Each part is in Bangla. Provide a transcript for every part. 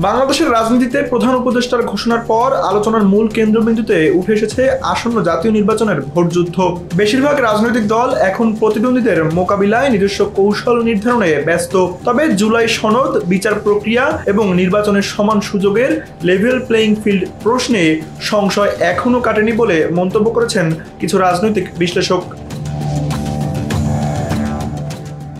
বাংলাদেশের রাজনীতিতে প্রধান উপদেষ্টার ঘোষণার পর আলোচনার মূল কেন্দ্রবিন্দুতে উঠে এসেছে আসন্ন জাতীয় নির্বাচনের ভোটযুদ্ধ। বেশিরভাগ রাজনৈতিক দল এখন প্রতিদ্বন্দ্বীদের মোকাবিলায় নিজস্ব কৌশল নির্ধারণে ব্যস্ত। তবে জুলাই সনদ, বিচার প্রক্রিয়া এবং নির্বাচনের সমান সুযোগের লেভেল প্লেইং ফিল্ড প্রশ্নে সংশয় এখনও কাটেনি বলে মন্তব্য করেছেন কিছু রাজনৈতিক বিশ্লেষক।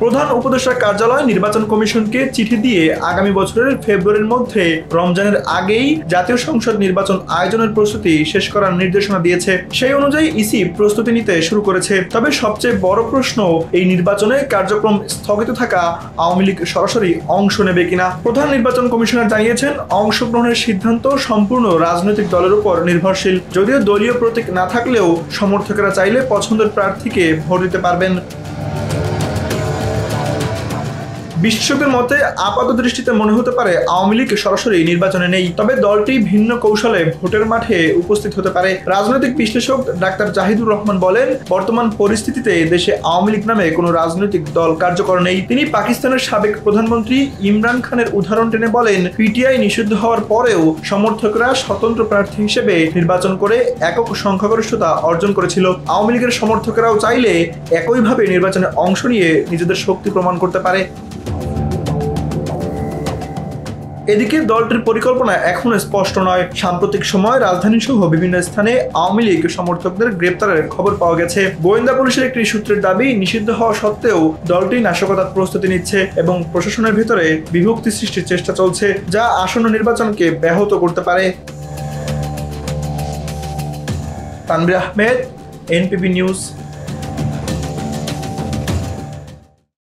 প্রধান উপদেষ্টার কার্যালয় নির্বাচন কমিশনকে চিঠি দিয়ে আগামী বছরের ফেব্রুয়ারির মধ্যে রমজানের আগেই জাতীয় সংসদ নির্বাচন আয়োজনের প্রস্তুতি শেষ করার নির্দেশনা দিয়েছে। সেই অনুযায়ী ইসি প্রস্তুতি নিতে শুরু করেছে। তবে সবচেয়ে বড় প্রশ্ন, এই নির্বাচনে কার্যক্রম স্থগিত থাকা আওয়ামী লীগ সরাসরি অংশ নেবে কিনা। প্রধান নির্বাচন কমিশনার জানিয়েছেন, অংশগ্রহণের সিদ্ধান্ত সম্পূর্ণ রাজনৈতিক দলের উপর নির্ভরশীল। যদিও দলীয় প্রতীক না থাকলেও সমর্থকেরা চাইলে পছন্দের প্রার্থীকে ভোট দিতে পারবেন। বিশ্লেষকদের মতে আপাত দৃষ্টিতে মনে হতে পারে আওয়ামী লীগ সরাসরি নির্বাচনে নেই, তবে দলটি ভিন্ন কৌশলে ভোটের মাঠে উপস্থিত হতে পারে। রাজনৈতিক বিশ্লেষক ডাক্তার জাহিদুর রহমান বলেন, বর্তমান পরিস্থিতিতে দেশে আওয়ামী লীগ নামে কোনো রাজনৈতিক দল কার্যকর নেই। তিনি পাকিস্তানের সাবেক প্রধানমন্ত্রী ইমরান খানের উদাহরণ টেনে বলেন, পিটিআই নিষিদ্ধ হওয়ার পরেও সমর্থকরা স্বতন্ত্র প্রার্থী হিসেবে নির্বাচন করে একক সংখ্যাগরিষ্ঠতা অর্জন করেছিল। আওয়ামী লীগের সমর্থকেরাও চাইলে একইভাবে নির্বাচনে অংশ নিয়ে নিজেদের শক্তি প্রমাণ করতে পারে। এদিকে দলটির পরিকল্পনা এখনো স্পষ্ট নয়। সাম্প্রতিক সময় রাজধানী সহ বিভিন্ন স্থানে আওয়ামী লীগ সমর্থকদের গ্রেপ্তারের খবর পাওয়া গেছে। গোয়েন্দা পুলিশের একটি সূত্রের দাবি, নিষিদ্ধ হওয়া সত্ত্বেও দলটি নাশকতার প্রস্তুতি নিচ্ছে এবং প্রশাসনের ভিতরে বিভক্তি সৃষ্টির চেষ্টা চলছে, যা আসন্ন নির্বাচনকে ব্যাহত করতে পারে। তানভীর আহমেদ, এনপিবি নিউজ।